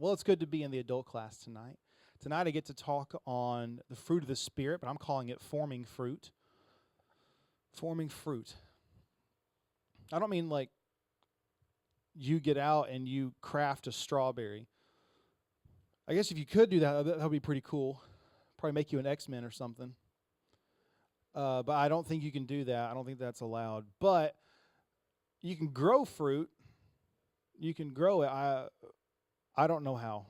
Well, it's good to be in the adult class tonight. Tonight I get to talk on the fruit of the Spirit, but I'm calling it forming fruit. Forming fruit. I don't mean like you get out and you craft a strawberry. I guess if you could do that, that would be pretty cool. Probably make you an X-Men or something. But I don't think you can do that. I don't think that's allowed. But you can grow fruit. You can grow it. I don't know how.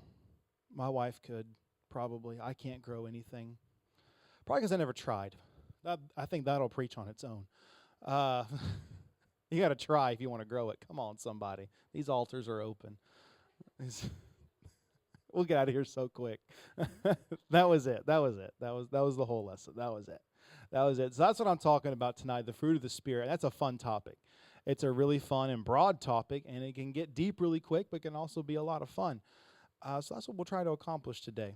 My wife could, probably. I can't grow anything. Probably because I never tried. I think that'll preach on its own. You got to try if you want to grow it. Come on, somebody. These altars are open. We'll get out of here so quick. That was it. That was the whole lesson. That was it. So that's what I'm talking about tonight, the fruit of the Spirit. That's a fun topic. It's a really fun and broad topic, and it can get deep really quick, but can also be a lot of fun. So that's what we'll try to accomplish today.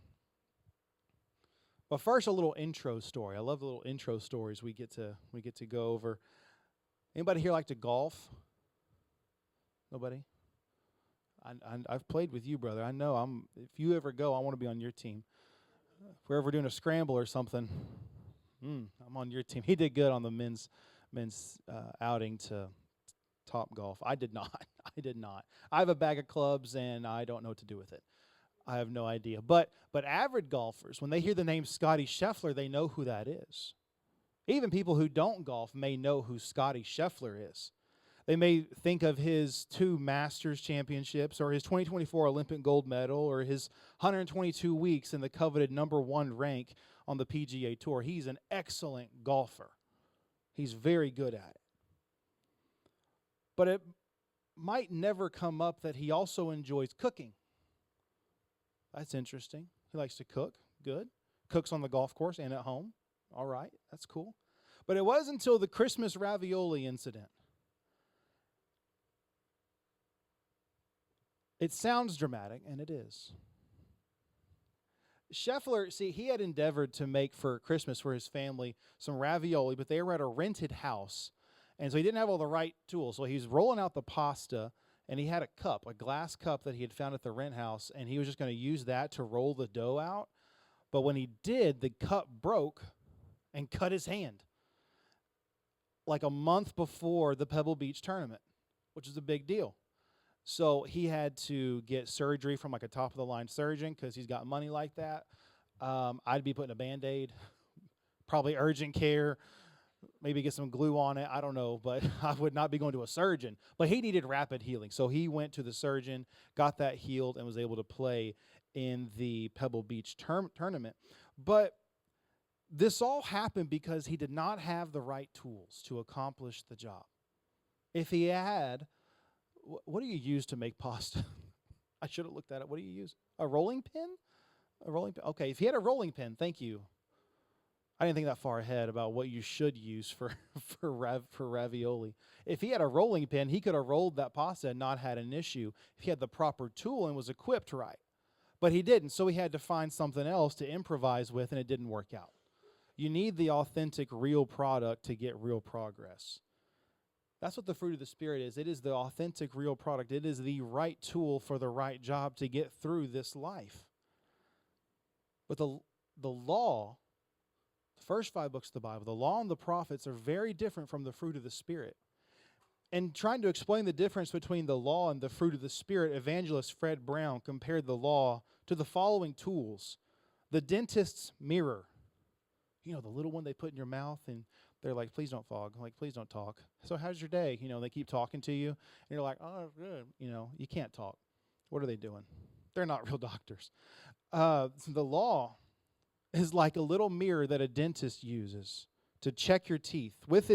But first, a little intro story. I love the little intro stories we get to go over. Anybody here like to golf? Nobody? I've played with you, brother. I know. If you ever go, I want to be on your team. If we're ever doing a scramble or something, I'm on your team. He did good on the men's outing to Top Golf. I did not. I have a bag of clubs, and I don't know what to do with it. I have no idea. But avid golfers, when they hear the name Scotty Scheffler, they know who that is. Even people who don't golf may know who Scotty Scheffler is. They may think of his 2 Masters championships or his 2024 Olympic gold medal or his 122 weeks in the coveted #1 rank on the PGA Tour. He's an excellent golfer. He's very good at it. But it might never come up that he also enjoys cooking. That's interesting. He likes to cook. Good. Cooks on the golf course and at home. All right, that's cool. But it was until the Christmas ravioli incident. It sounds dramatic, and it is. Scheffler, see, he had endeavored to make for Christmas for his family some ravioli, but they were at a rented house, and so he didn't have all the right tools. So he was rolling out the pasta, and he had a cup, a glass cup that he had found at the rent house, and he was just going to use that to roll the dough out. But when he did, the cup broke and cut his hand like a month before the Pebble Beach tournament, which is a big deal. So he had to get surgery from like a top-of-the-line surgeon because he's got money like that. I'd be putting a Band-Aid, probably urgent care, maybe get some glue on it. I don't know, but I would not be going to a surgeon. But he needed rapid healing. So he went to the surgeon, got that healed, and was able to play in the Pebble Beach tournament. But this all happened because he did not have the right tools to accomplish the job. If he had, what do you use to make pasta? I should have looked at it. What do you use? A rolling pin? A rolling pin. Okay, if he had a rolling pin, thank you. I didn't think that far ahead about what you should use for ravioli. If he had a rolling pin, he could have rolled that pasta and not had an issue if he had the proper tool and was equipped right. But he didn't, so he had to find something else to improvise with, and it didn't work out. You need the authentic, real product to get real progress. That's what the fruit of the Spirit is. It is the authentic, real product. It is the right tool for the right job to get through this life. But the law, the first 5 books of the Bible, the law and the prophets are very different from the fruit of the Spirit. And trying to explain the difference between the law and the fruit of the Spirit, evangelist Fred Brown compared the law to the following tools. The dentist's mirror. You know, the little one they put in your mouth, and they're like, please don't fog. I'm like, please don't talk. So how's your day? You know, they keep talking to you, and you're like, oh, good. You know, you can't talk. What are they doing? They're not real doctors. The law is like a little mirror that a dentist uses to check your teeth. With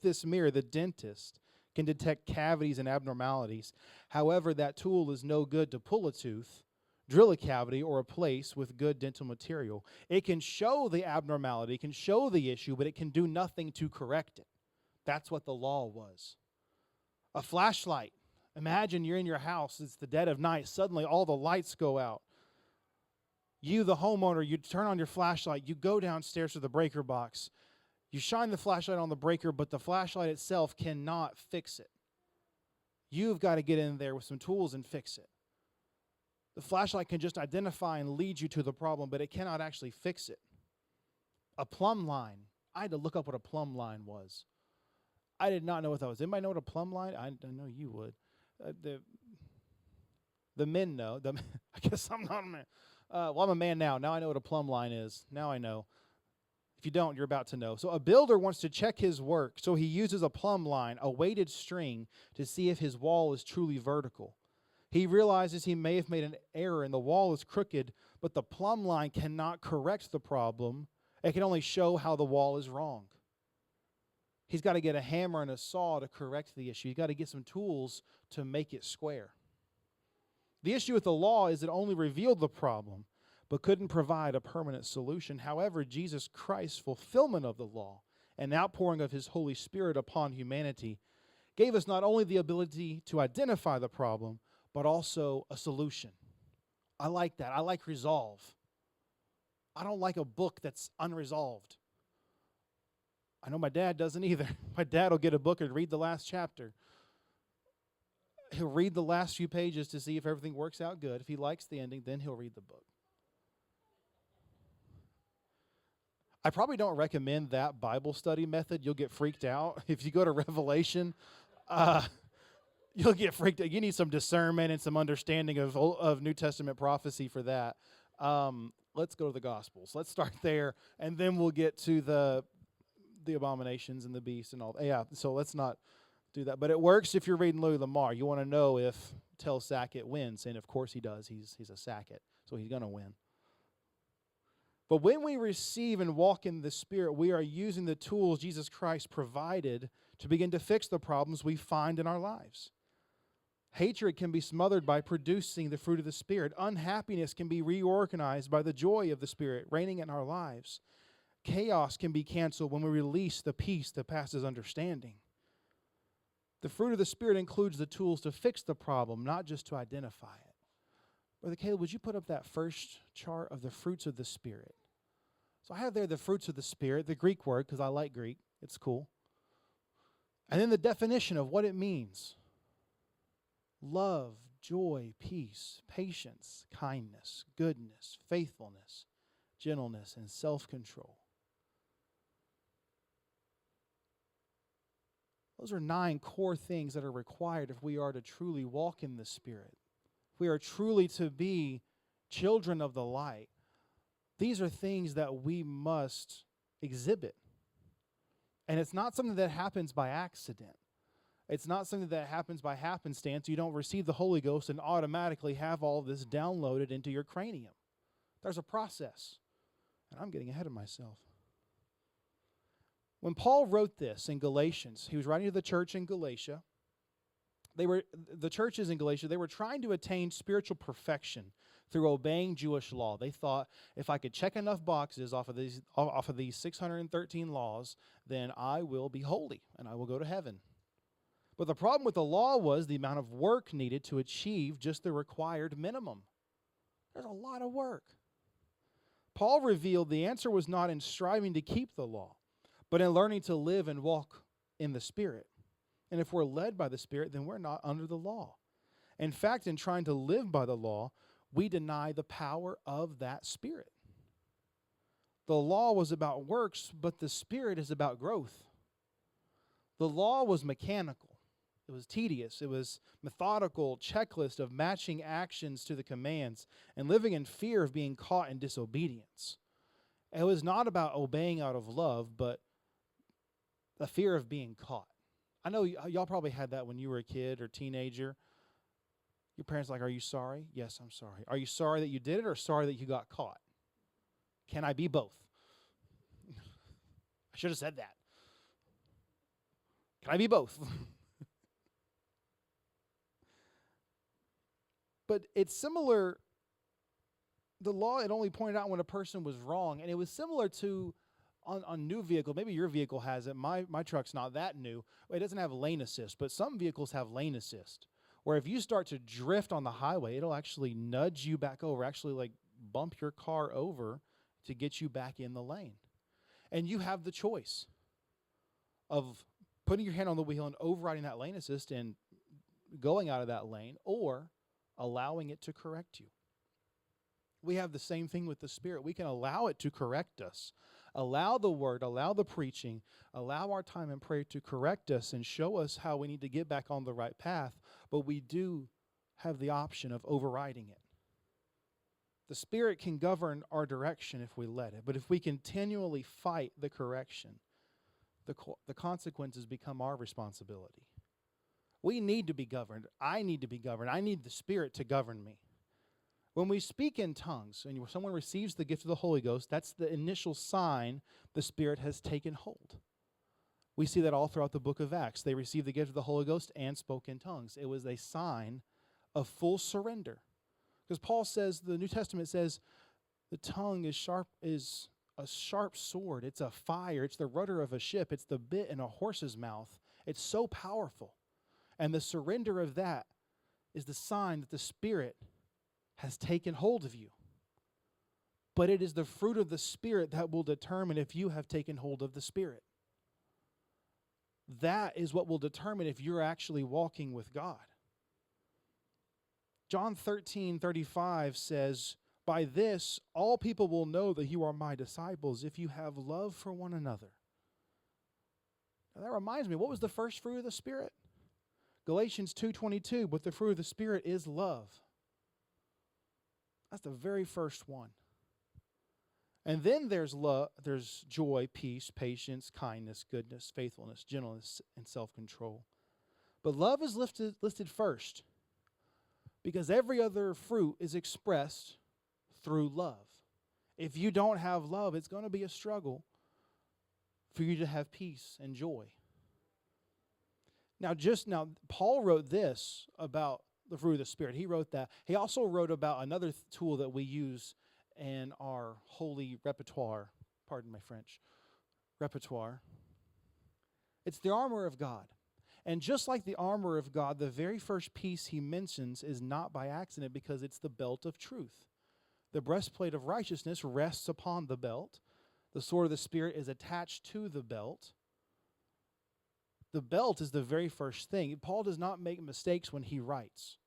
this mirror, the dentist can detect cavities and abnormalities. However, that tool is no good to pull a tooth, drill a cavity, or a place with good dental material. It can show the abnormality, it can show the issue, but it can do nothing to correct it. That's what the law was. A flashlight. Imagine you're in your house, it's the dead of night, suddenly all the lights go out. You, the homeowner, you turn on your flashlight, you go downstairs to the breaker box, you shine the flashlight on the breaker, but the flashlight itself cannot fix it. You've got to get in there with some tools and fix it. The flashlight can just identify and lead you to the problem, but it cannot actually fix it. A plumb line. I had to look up what a plumb line was. I did not know what that was. Anybody know what a plumb line? I know you would. The men know. I guess I'm not a man. Well, I'm a man now. Now I know what a plumb line is. Now I know. If you don't, you're about to know. So a builder wants to check his work, so he uses a plumb line, a weighted string, to see if his wall is truly vertical. He realizes he may have made an error and the wall is crooked, but the plumb line cannot correct the problem. It can only show how the wall is wrong. He's got to get a hammer and a saw to correct the issue. He's got to get some tools to make it square. The issue with the law is it only revealed the problem, but couldn't provide a permanent solution. However, Jesus Christ's fulfillment of the law and outpouring of his Holy Spirit upon humanity gave us not only the ability to identify the problem, but also a solution. I like that. I like resolve. I don't like a book that's unresolved. I know my dad doesn't either. My dad will get a book and read the last chapter. He'll read the last few pages to see if everything works out good. If he likes the ending, then he'll read the book. I probably don't recommend that Bible study method. You'll get freaked out. If you go to Revelation, you'll get freaked out. You need some discernment and some understanding of New Testament prophecy for that. Let's go to the Gospels. Let's start there, and then we'll get to the abominations and the beast and all that. Yeah, so let's not do that. But it works if you're reading Louis Lamar. You want to know if Tel Sackett wins, and of course he does. He's a Sackett, so he's going to win. But when we receive and walk in the Spirit, we are using the tools Jesus Christ provided to begin to fix the problems we find in our lives. Hatred can be smothered by producing the fruit of the Spirit. Unhappiness can be reorganized by the joy of the Spirit reigning in our lives. Chaos can be canceled when we release the peace that passes understanding. The fruit of the Spirit includes the tools to fix the problem, not just to identify it. Brother Caleb, would you put up that first chart of the fruits of the Spirit? So I have there the fruits of the Spirit, the Greek word, because I like Greek. It's cool. And then the definition of what it means. Love, joy, peace, patience, kindness, goodness, faithfulness, gentleness, and self-control. Those are 9 core things that are required if we are to truly walk in the Spirit. If we are truly to be children of the light. These are things that we must exhibit. And it's not something that happens by accident. It's not something that happens by happenstance. You don't receive the Holy Ghost and automatically have all of this downloaded into your cranium. There's a process. And I'm getting ahead of myself. When Paul wrote this in Galatians, he was writing to the church in Galatia. The churches in Galatia, they were trying to attain spiritual perfection through obeying Jewish law. They thought, if I could check enough boxes off of these 613 laws, then I will be holy and I will go to heaven. But the problem with the law was the amount of work needed to achieve just the required minimum. There's a lot of work. Paul revealed the answer was not in striving to keep the law, but in learning to live and walk in the Spirit. And if we're led by the Spirit, then we're not under the law. In fact, in trying to live by the law, we deny the power of that Spirit. The law was about works, but the Spirit is about growth. The law was mechanical. It was tedious. It was methodical checklist of matching actions to the commands and living in fear of being caught in disobedience. It was not about obeying out of love, but the fear of being caught. I know y'all probably had that when you were a kid or teenager. Your parents are like, are you sorry? Yes, I'm sorry. Are you sorry that you did it or sorry that you got caught? Can I be both? I should have said that. Can I be both? But it's similar. The law had only pointed out when a person was wrong, and it was similar to on new vehicle. Maybe your vehicle has it. My truck's not that new. It doesn't have lane assist, but some vehicles have lane assist, where if you start to drift on the highway, it'll actually nudge you back over, actually like bump your car over to get you back in the lane. And you have the choice of putting your hand on the wheel and overriding that lane assist and going out of that lane, or allowing it to correct you. We have the same thing with the Spirit. We can allow it to correct us. Allow the Word, allow the preaching, allow our time in prayer to correct us and show us how we need to get back on the right path, but we do have the option of overriding it. The Spirit can govern our direction if we let it, but if we continually fight the correction, the consequences become our responsibility. We need to be governed. I need to be governed. I need the Spirit to govern me. When we speak in tongues and someone receives the gift of the Holy Ghost, that's the initial sign the Spirit has taken hold. We see that all throughout the book of Acts. They received the gift of the Holy Ghost and spoke in tongues. It was a sign of full surrender. Because Paul says, the New Testament says, the tongue is a sharp sword. It's a fire. It's the rudder of a ship. It's the bit in a horse's mouth. It's so powerful. And the surrender of that is the sign that the Spirit has taken hold of you. But it is the fruit of the Spirit that will determine if you have taken hold of the Spirit. That is what will determine if you're actually walking with God. John 13:35 says, "By this all people will know that you are my disciples if you have love for one another." Now that reminds me, what was the first fruit of the Spirit? Galatians 2:22, "But the fruit of the Spirit is love." That's the very first one. And then there's love, there's joy, peace, patience, kindness, goodness, faithfulness, gentleness, and self-control. But love is listed first because every other fruit is expressed through love. If you don't have love, it's going to be a struggle for you to have peace and joy. Now, Paul wrote this about the fruit of the Spirit. He wrote that. He also wrote about another tool that we use in our holy repertoire. Pardon my French. Repertoire. It's the armor of God. And just like the armor of God, the very first piece he mentions is not by accident because it's the belt of truth. The breastplate of righteousness rests upon the belt. The sword of the Spirit is attached to the belt. The belt is the very first thing. Paul does not make mistakes when he writes.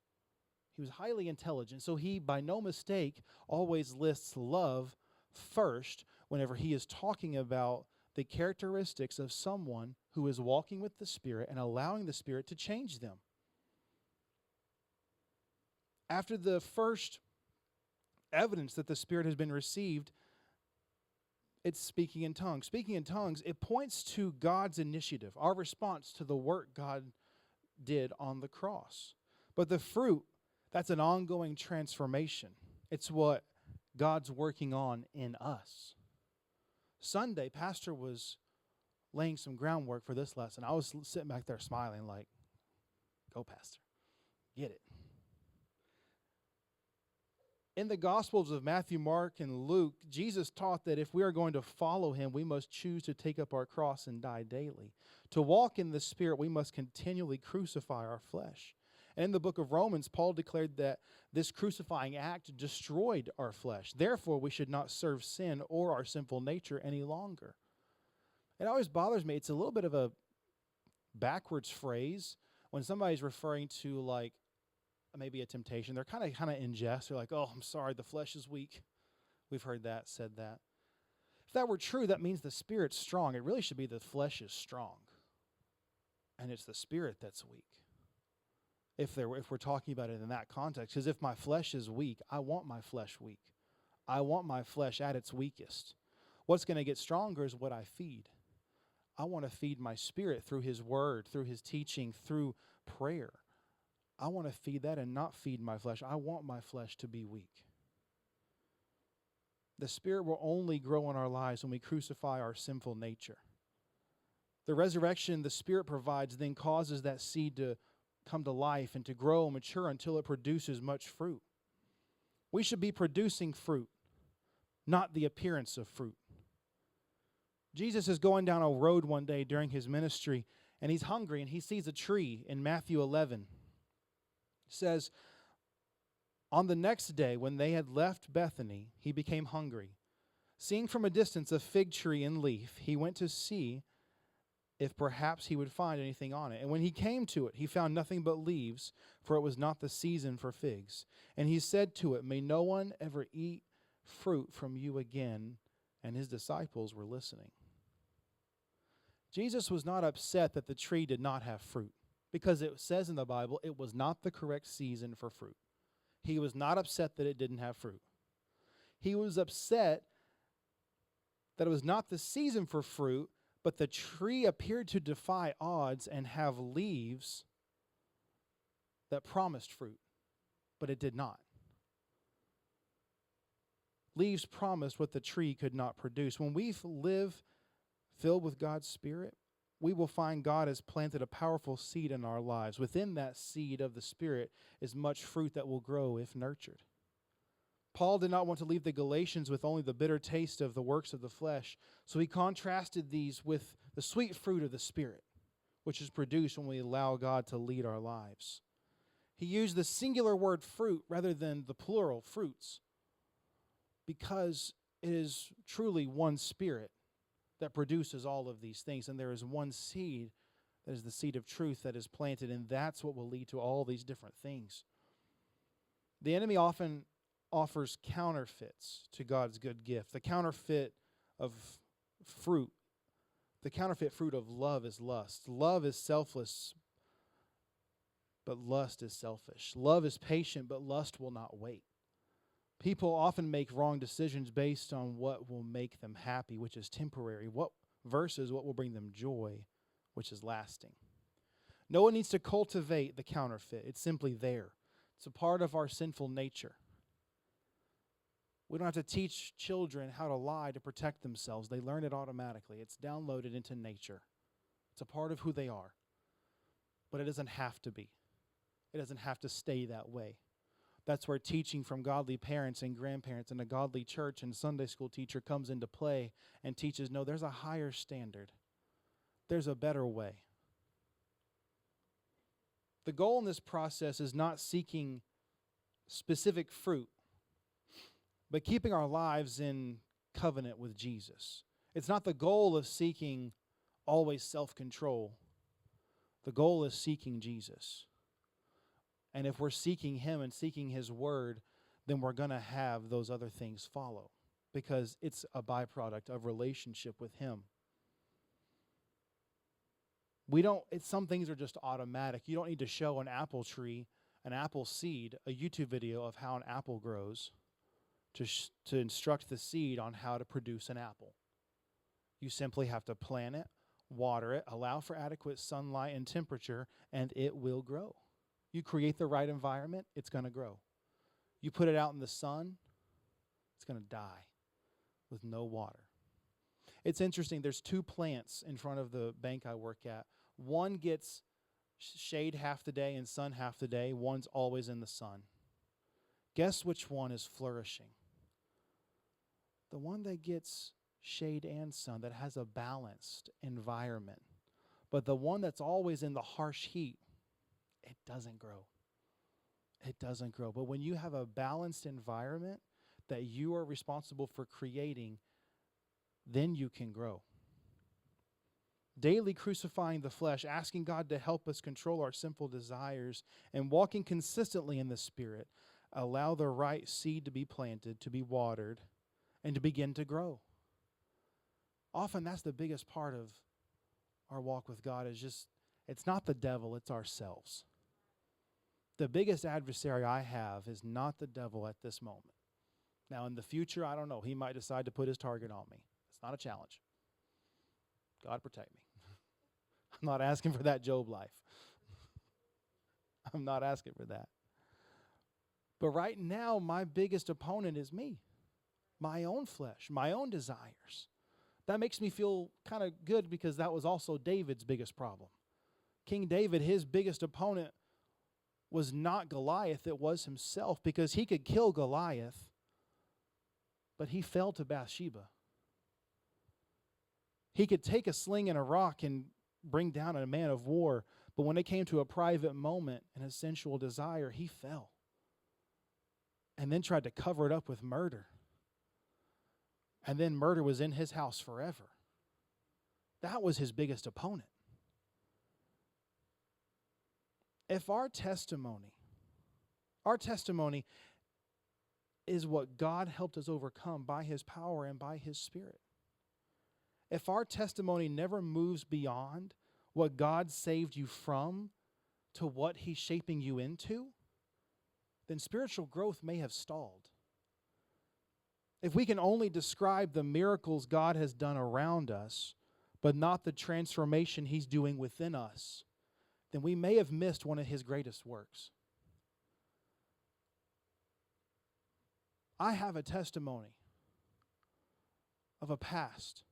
He was highly intelligent, so he, by no mistake, always lists love first whenever he is talking about the characteristics of someone who is walking with the Spirit and allowing the Spirit to change them. After the first evidence that the Spirit has been received, it's speaking in tongues. Speaking in tongues, it points to God's initiative, our response to the work God did on the cross. But the fruit, that's an ongoing transformation. It's what God's working on in us. Sunday, Pastor was laying some groundwork for this lesson. I was sitting back there smiling like, go, Pastor. Get it. In the Gospels of Matthew, Mark, and Luke, Jesus taught that if we are going to follow him, we must choose to take up our cross and die daily. To walk in the Spirit, we must continually crucify our flesh. And in the book of Romans, Paul declared that this crucifying act destroyed our flesh. Therefore, we should not serve sin or our sinful nature any longer. It always bothers me. It's a little bit of a backwards phrase when somebody's referring to like maybe a temptation. They're kind of in jest. They're like, "Oh, I'm sorry, the flesh is weak." We've heard that, said that. If that were true, that means the Spirit's strong. It really should be the flesh is strong. And it's the Spirit that's weak. If we're talking about it in that context. Because if my flesh is weak, I want my flesh weak. I want my flesh at its weakest. What's going to get stronger is what I feed. I want to feed my spirit through his word, through his teaching, through prayer. I want to feed that and not feed my flesh. I want my flesh to be weak. The Spirit will only grow in our lives when we crucify our sinful nature. The resurrection the Spirit provides then causes that seed to come to life and to grow and mature until it produces much fruit. We should be producing fruit, not the appearance of fruit. Jesus is going down a road one day during his ministry, and he's hungry, and he sees a tree in Matthew 11. It says, on the next day, when they had left Bethany, he became hungry. Seeing from a distance a fig tree in leaf, he went to see if perhaps he would find anything on it. And when he came to it, he found nothing but leaves, for it was not the season for figs. And he said to it, may no one ever eat fruit from you again. And his disciples were listening. Jesus was not upset that the tree did not have fruit, because it says in the Bible it was not the correct season for fruit. He was not upset that it didn't have fruit. He was upset that it was not the season for fruit, but the tree appeared to defy odds and have leaves that promised fruit, but it did not. Leaves promised what the tree could not produce. When we live filled with God's Spirit, we will find God has planted a powerful seed in our lives. Within that seed of the Spirit is much fruit that will grow if nurtured. Paul did not want to leave the Galatians with only the bitter taste of the works of the flesh, so he contrasted these with the sweet fruit of the Spirit, which is produced when we allow God to lead our lives. He used the singular word fruit rather than the plural fruits, because it is truly one Spirit that produces all of these things, and there is one seed that is the seed of truth that is planted, and that's what will lead to all these different things. The enemy often offers counterfeits to God's good gift. The counterfeit of fruit, the counterfeit fruit of love is lust. Love is selfless, but lust is selfish. Love is patient, but lust will not wait. People often make wrong decisions based on what will make them happy, which is temporary, versus what will bring them joy, which is lasting. No one needs to cultivate the counterfeit. It's simply there. It's a part of our sinful nature. We don't have to teach children how to lie to protect themselves. They learn it automatically. It's downloaded into nature. It's a part of who they are. But it doesn't have to be. It doesn't have to stay that way. That's where teaching from godly parents and grandparents and a godly church and Sunday school teacher comes into play and teaches, no, there's a higher standard. There's a better way. The goal in this process is not seeking specific fruit, but keeping our lives in covenant with Jesus. It's not the goal of seeking always self-control. The goal is seeking Jesus. And if we're seeking Him and seeking His Word, then we're going to have those other things follow, because it's a byproduct of relationship with Him. Some things are just automatic. You don't need to show an apple tree, an apple seed, a YouTube video of how an apple grows to instruct the seed on how to produce an apple. You simply have to plant it, water it, allow for adequate sunlight and temperature, and it will grow. You create the right environment, it's going to grow. You put it out in the sun, it's going to die with no water. It's interesting, there's two plants in front of the bank I work at. One gets shade half the day and sun half the day. One's always in the sun. Guess which one is flourishing? The one that gets shade and sun, that has a balanced environment. But the one that's always in the harsh heat, it doesn't grow. It doesn't grow. But when you have a balanced environment that you are responsible for creating, then you can grow. Daily crucifying the flesh, asking God to help us control our sinful desires, and walking consistently in the Spirit, allow the right seed to be planted, to be watered, and to begin to grow. Often that's the biggest part of our walk with God, is just, it's not the devil, it's ourselves. The biggest adversary I have is not the devil at this moment. Now, in the future, I don't know. He might decide to put his target on me. It's not a challenge. God protect me. I'm not asking for that Job life. I'm not asking for that. But right now, my biggest opponent is me. My own flesh, my own desires. That makes me feel kind of good, because that was also David's biggest problem. King David, his biggest opponent was not Goliath, it was himself, because he could kill Goliath, but he fell to Bathsheba. He could take a sling and a rock and bring down a man of war, but when it came to a private moment and a sensual desire, he fell. And then tried to cover it up with murder. And then murder was in his house forever. That was his biggest opponent. If our testimony is what God helped us overcome by His power and by His Spirit. If our testimony never moves beyond what God saved you from to what He's shaping you into, then spiritual growth may have stalled. If we can only describe the miracles God has done around us, but not the transformation He's doing within us, then we may have missed one of His greatest works. I have a testimony of a past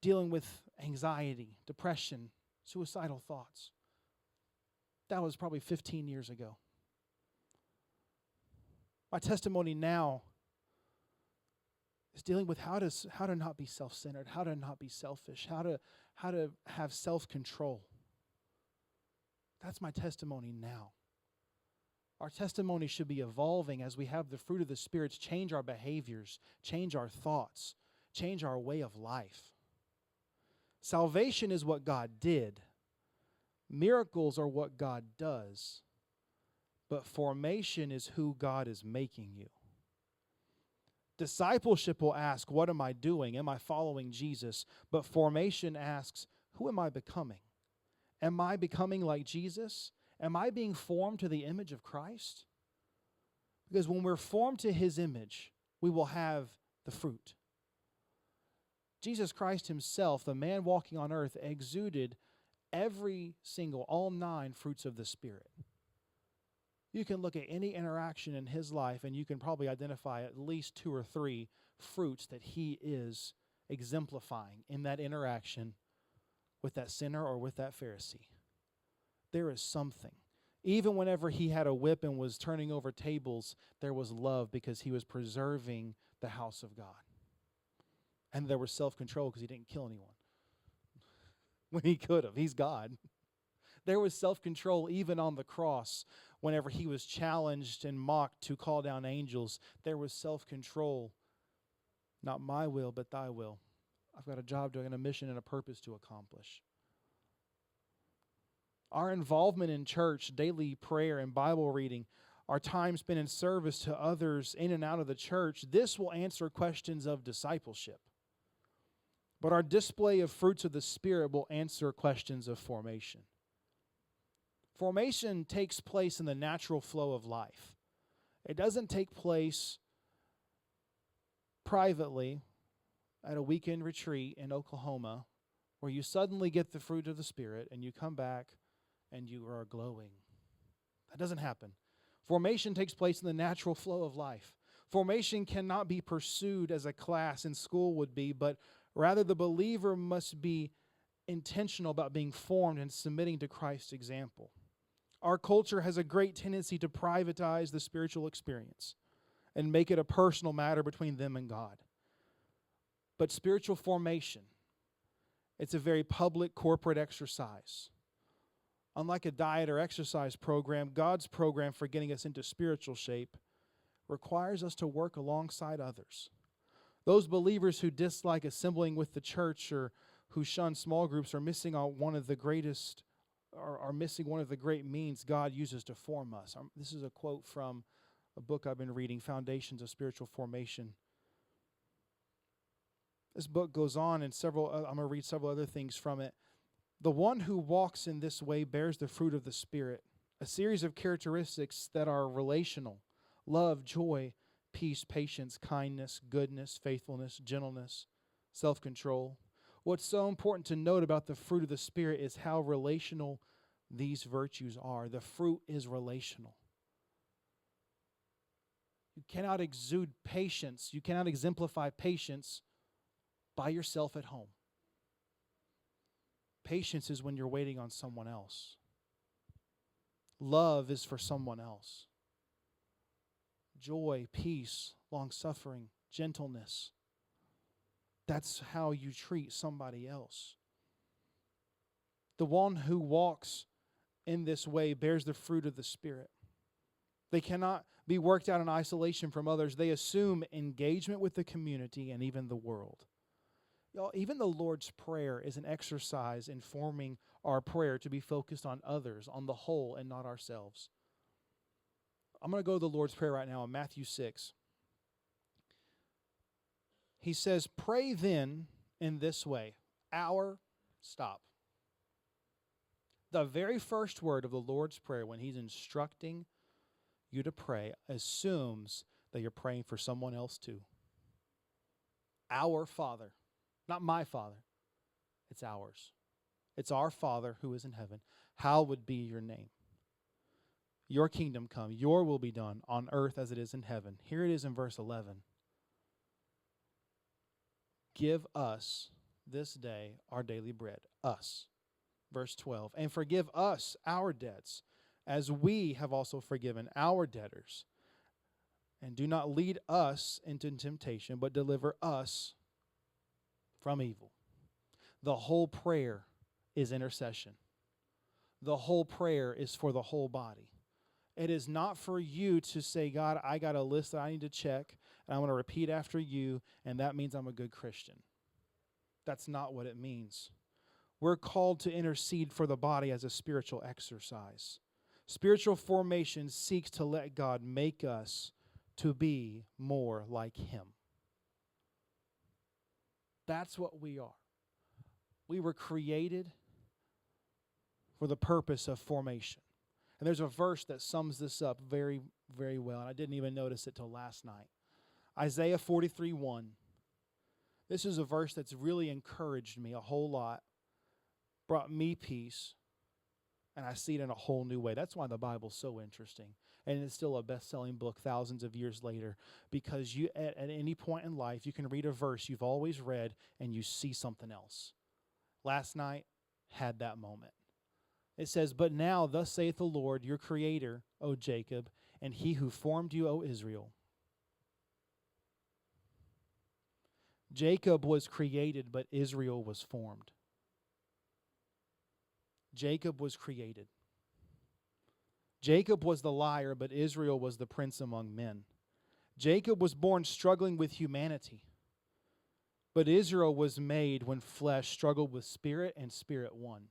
dealing with anxiety, depression, suicidal thoughts. That was probably 15 years ago. My testimony now is dealing with how to not be self-centered, how to not be selfish, how to have self-control. That's my testimony now. Our testimony should be evolving as we have the fruit of the Spirit change our behaviors, change our thoughts, change our way of life. Salvation is what God did. Miracles are what God does. But formation is who God is making you. Discipleship will ask, what am I doing? Am I following Jesus? But formation asks, who am I becoming? Am I becoming like Jesus? Am I being formed to the image of Christ? Because when we're formed to His image, we will have the fruit. Jesus Christ Himself, the man walking on earth, exuded all 9 fruits of the Spirit. You can look at any interaction in His life and you can probably identify at least 2 or 3 fruits that He is exemplifying in that interaction with that sinner or with that Pharisee. There is something. Even whenever He had a whip and was turning over tables, there was love because He was preserving the house of God. And there was self-control because He didn't kill anyone when He could have. He's God. There was self-control even on the cross. Whenever He was challenged and mocked to call down angels, there was self-control. Not my will, but thy will. I've got a job doing, a mission and a purpose to accomplish. Our involvement in church, daily prayer and Bible reading, our time spent in service to others in and out of the church, this will answer questions of discipleship. But our display of fruits of the Spirit will answer questions of formation. Formation takes place in the natural flow of life. It doesn't take place privately at a weekend retreat in Oklahoma where you suddenly get the fruit of the Spirit and you come back and you are glowing. That doesn't happen. Formation takes place in the natural flow of life. Formation cannot be pursued as a class in school would be, but rather the believer must be intentional about being formed and submitting to Christ's example. Our culture has a great tendency to privatize the spiritual experience and make it a personal matter between them and God. But spiritual formation, it's a very public corporate exercise. Unlike a diet or exercise program, God's program for getting us into spiritual shape requires us to work alongside others. Those believers who dislike assembling with the church or who shun small groups are missing out one of the greatest, are missing one of the great means God uses to form us. This is a quote from a book I've been reading, Foundations of Spiritual Formation. This book goes on, and I'm going to read several other things from it. The one who walks in this way bears the fruit of the Spirit, a series of characteristics that are relational: love, joy, peace, patience, kindness, goodness, faithfulness, gentleness, self-control. What's so important to note about the fruit of the Spirit is how relational these virtues are. The fruit is relational. You cannot exude patience, you cannot exemplify patience by yourself at home. Patience is when you're waiting on someone else. Love is for someone else. Joy, peace, long-suffering, gentleness. That's how you treat somebody else. The one who walks in this way bears the fruit of the Spirit. They cannot be worked out in isolation from others. They assume engagement with the community and even the world. Y'all, even the Lord's Prayer is an exercise in forming our prayer to be focused on others, on the whole, and not ourselves. I'm going to go to the Lord's Prayer right now in Matthew 6. He says, pray then in this way. Stop. The very first word of the Lord's Prayer when he's instructing you to pray assumes that you're praying for someone else too. Our Father. Not my Father. It's ours. It's our Father who is in heaven. Hallowed be your name. Your kingdom come. Your will be done on earth as it is in heaven. Here it is in verse 11. Give us this day our daily bread. Us. Verse 12. And forgive us our debts, as we have also forgiven our debtors. And do not lead us into temptation, but deliver us from evil. The whole prayer is intercession. The whole prayer is for the whole body. It is not for you to say, God, I got a list that I need to check, and I want to repeat after you, and that means I'm a good Christian. That's not what it means. We're called to intercede for the body as a spiritual exercise. Spiritual formation seeks to let God make us to be more like Him. That's what we are. We were created for the purpose of formation. And there's a verse that sums this up very, very well, and I didn't even notice it till last night. Isaiah 43:1. This is a verse that's really encouraged me a whole lot, brought me peace, and I see it in a whole new way. That's why the Bible's so interesting. And it's still a best-selling book thousands of years later, because you at any point in life, you can read a verse you've always read and you see something else. Last night had that moment. It says, but now thus saith the Lord, your creator, O Jacob, and he who formed you, O Israel. Jacob was created, but Israel was formed. Jacob was created. Jacob was the liar, but Israel was the prince among men. Jacob was born struggling with humanity, but Israel was made when flesh struggled with spirit and spirit won.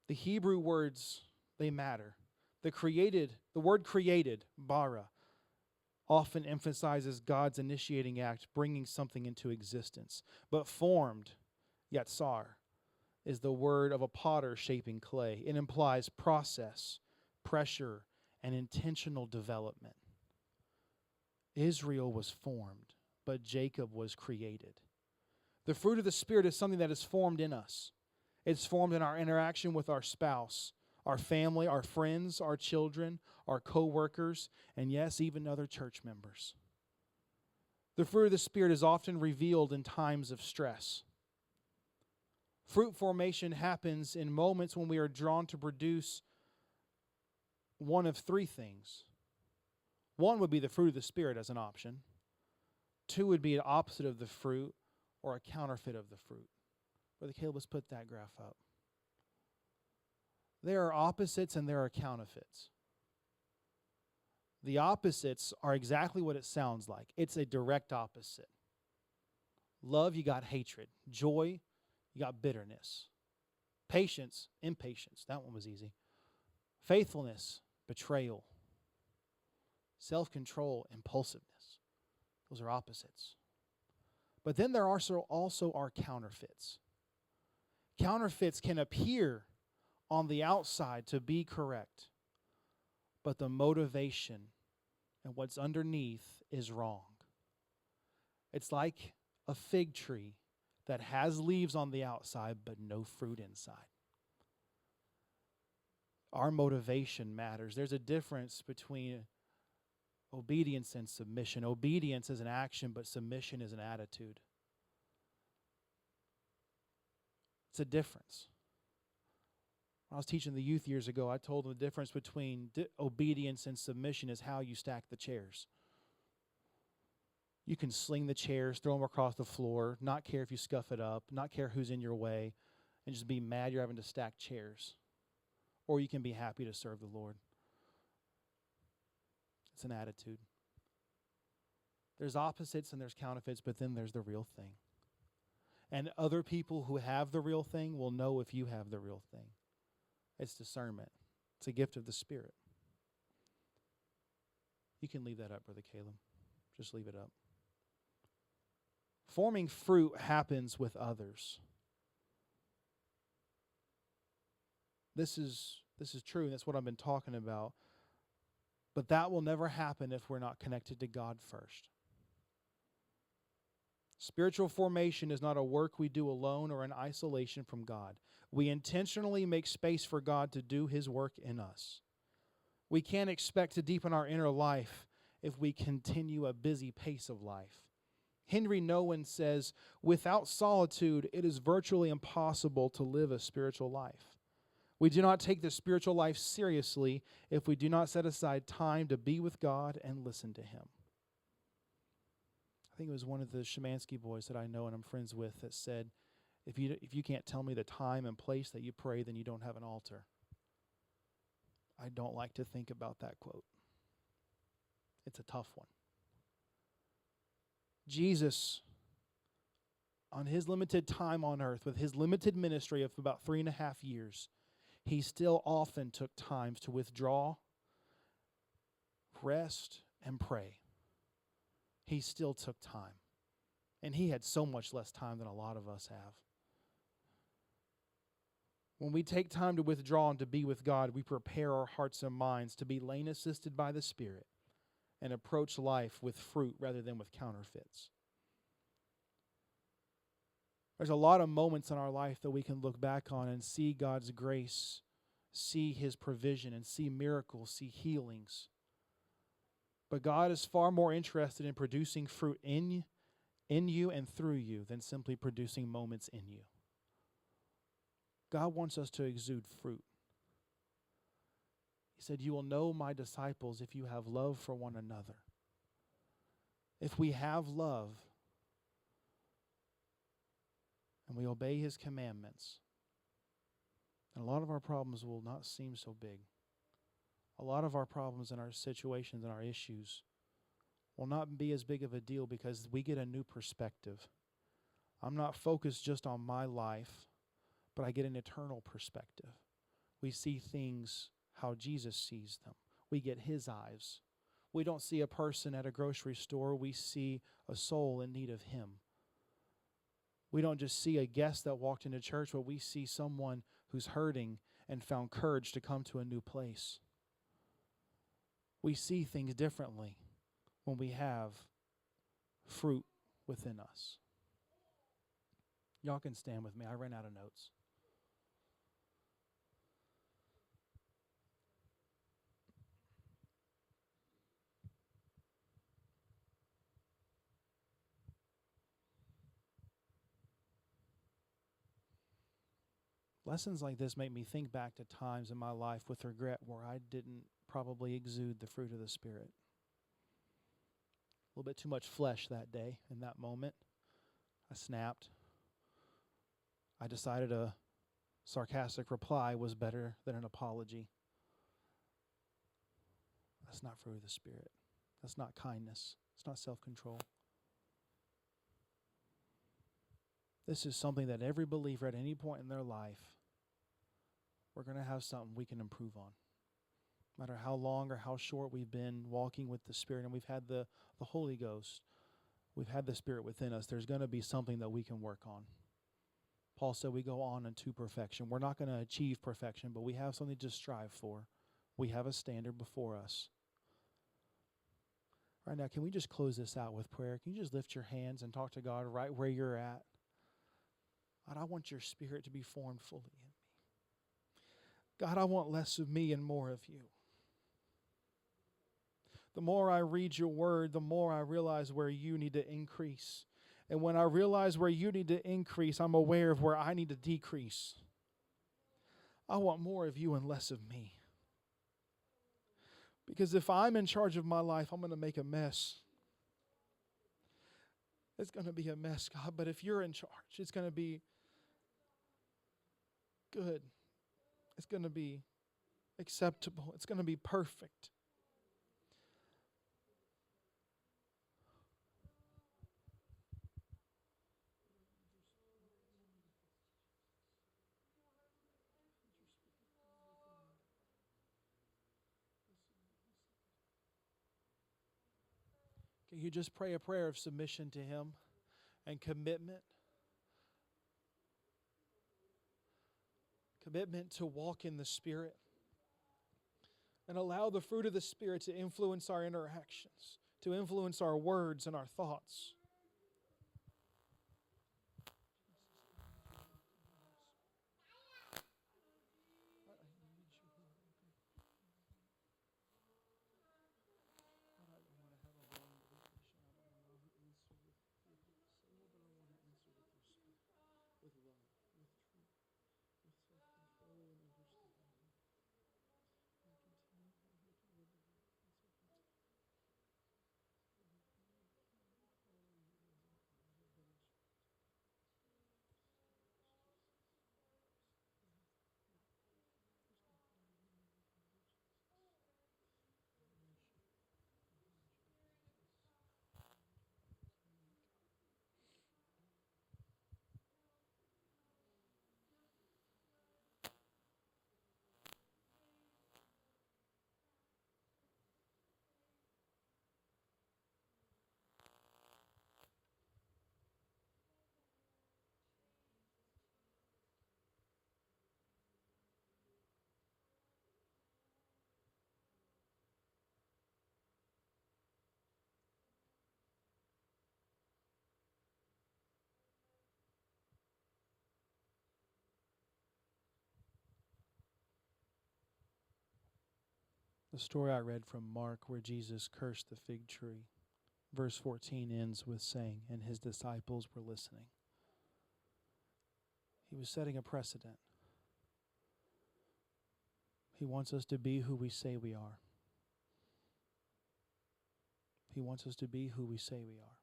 The Hebrew words, they matter. The word created, bara, often emphasizes God's initiating act, bringing something into existence. But formed, yatsar, is the word of a potter shaping clay. It implies process, pressure, and intentional development. Israel was formed, but Jacob was created. The fruit of the Spirit is something that is formed in us. It's formed in our interaction with our spouse, our family, our friends, our children, our co-workers, and yes, even other church members. The fruit of the Spirit is often revealed in times of stress. Fruit formation happens in moments when we are drawn to produce one of three things. One would be the fruit of the Spirit as an option. Two would be an opposite of the fruit or a counterfeit of the fruit. Brother Caleb, let's put that graph up. There are opposites and there are counterfeits. The opposites are exactly what it sounds like. It's a direct opposite. Love, you got hatred. Joy, you got bitterness. Patience, impatience. That one was easy. Faithfulness, betrayal. Self-control, impulsiveness. Those are opposites. But then there are also are counterfeits. Counterfeits can appear on the outside to be correct, but the motivation and what's underneath is wrong. It's like a fig tree that has leaves on the outside but no fruit inside. Our motivation matters. There's a difference between obedience and submission. Obedience is an action, but submission is an attitude. It's a difference. When I was teaching the youth years ago, I told them the difference between obedience and submission is how you stack the chairs. You can sling the chairs, throw them across the floor, not care if you scuff it up, not care who's in your way, and just be mad you're having to stack chairs. Or you can be happy to serve the Lord. It's an attitude. There's opposites and there's counterfeits, but then there's the real thing. And other people who have the real thing will know if you have the real thing. It's discernment. It's a gift of the Spirit. You can leave that up, Brother Caleb. Just leave it up. Forming fruit happens with others. This is true, and that's what I've been talking about. But that will never happen if we're not connected to God first. Spiritual formation is not a work we do alone or in isolation from God. We intentionally make space for God to do His work in us. We can't expect to deepen our inner life if we continue a busy pace of life. Henry Nouwen says, without solitude, it is virtually impossible to live a spiritual life. We do not take the spiritual life seriously if we do not set aside time to be with God and listen to Him. I think it was one of the Shemansky boys that I know and I'm friends with that said, if you can't tell me the time and place that you pray, then you don't have an altar. I don't like to think about that quote. It's a tough one. Jesus, on His limited time on earth, with His limited ministry of about 3.5 years, He still often took times to withdraw, rest, and pray. He still took time. And He had so much less time than a lot of us have. When we take time to withdraw and to be with God, we prepare our hearts and minds to be lane assisted by the Spirit and approach life with fruit rather than with counterfeits. There's a lot of moments in our life that we can look back on and see God's grace, see His provision, and see miracles, see healings. But God is far more interested in producing fruit in you and through you than simply producing moments in you. God wants us to exude fruit. He said, you will know my disciples if you have love for one another. If we have love and we obey His commandments, then a lot of our problems will not seem so big. A lot of our problems and our situations and our issues will not be as big of a deal because we get a new perspective. I'm not focused just on my life, but I get an eternal perspective. We see things how Jesus sees them. We get His eyes. We don't see a person at a grocery store. We see a soul in need of Him. We don't just see a guest that walked into church, but we see someone who's hurting and found courage to come to a new place. We see things differently when we have fruit within us. Y'all can stand with me. I ran out of notes. Lessons like this make me think back to times in my life with regret where I didn't probably exude the fruit of the Spirit. A little bit too much flesh that day in that moment. I snapped. I decided a sarcastic reply was better than an apology. That's not fruit of the Spirit. That's not kindness. It's not self-control. This is something that every believer at any point in their life, we're going to have something we can improve on. No matter how long or how short we've been walking with the Spirit and we've had the Holy Ghost, we've had the Spirit within us, there's going to be something that we can work on. Paul said we go on into perfection. We're not going to achieve perfection, but we have something to strive for. We have a standard before us. Right now, can we just close this out with prayer? Can you just lift your hands and talk to God right where you're at? God, I want your Spirit to be formed fully in me. God, I want less of me and more of you. The more I read your word, the more I realize where you need to increase. And when I realize where you need to increase, I'm aware of where I need to decrease. I want more of you and less of me. Because if I'm in charge of my life, I'm going to make a mess. It's going to be a mess, God. But if you're in charge, it's going to be good. It's going to be acceptable. It's going to be perfect. Can you just pray a prayer of submission to Him and commitment? Commitment to walk in the Spirit and allow the fruit of the Spirit to influence our interactions, to influence our words and our thoughts. With love, with truth, with self-control and understanding. And continue to live the life. That's okay. Follow you as an idol that is the story I read from Mark where Jesus cursed the fig tree. Verse 14 ends with saying, and his disciples were listening. He was setting a precedent. He wants us to be who we say we are. He wants us to be who we say we are,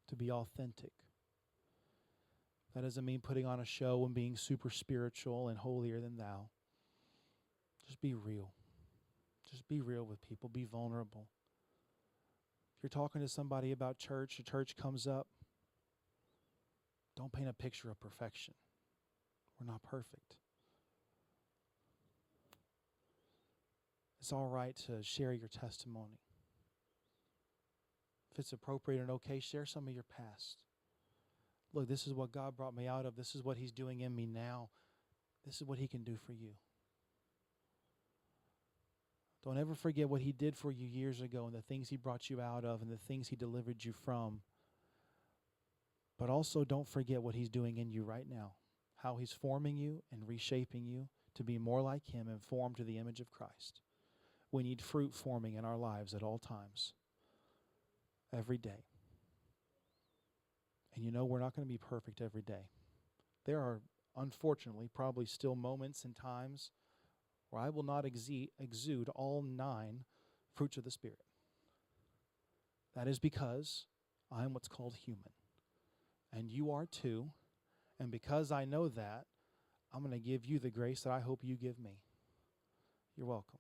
to be authentic. That doesn't mean putting on a show and being super spiritual and holier than thou. Just be real. Just be real with people. Be vulnerable. If you're talking to somebody about church, the church comes up, don't paint a picture of perfection. We're not perfect. It's all right to share your testimony. If it's appropriate and okay, share some of your past. Look, this is what God brought me out of. This is what He's doing in me now. This is what He can do for you. Don't ever forget what He did for you years ago and the things He brought you out of and the things He delivered you from. But also don't forget what He's doing in you right now, how He's forming you and reshaping you to be more like Him and formed to the image of Christ. We need fruit forming in our lives at all times, every day. And you know, we're not going to be perfect every day. There are, unfortunately, probably still moments and times where I will not exude all 9 fruits of the Spirit. That is because I am what's called human. And you are too. And because I know that, I'm going to give you the grace that I hope you give me. You're welcome.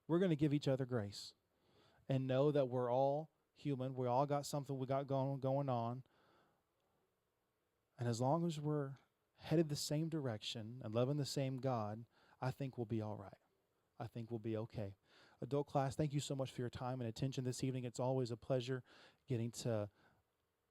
We're going to give each other grace and know that we're all human. We all got something we got going on. And as long as we're headed the same direction and loving the same God, I think we'll be all right. I think we'll be okay. Adult class, thank you so much for your time and attention this evening. It's always a pleasure getting to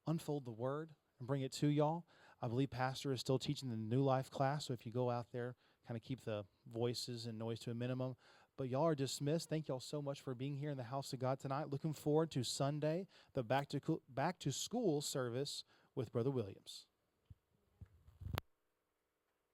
unfold the Word and bring it to y'all. I believe Pastor is still teaching the New Life class, so if you go out there, kind of keep the voices and noise to a minimum. But y'all are dismissed. Thank y'all so much for being here in the house of God tonight. Looking forward to Sunday, the back to school service with Brother Williams.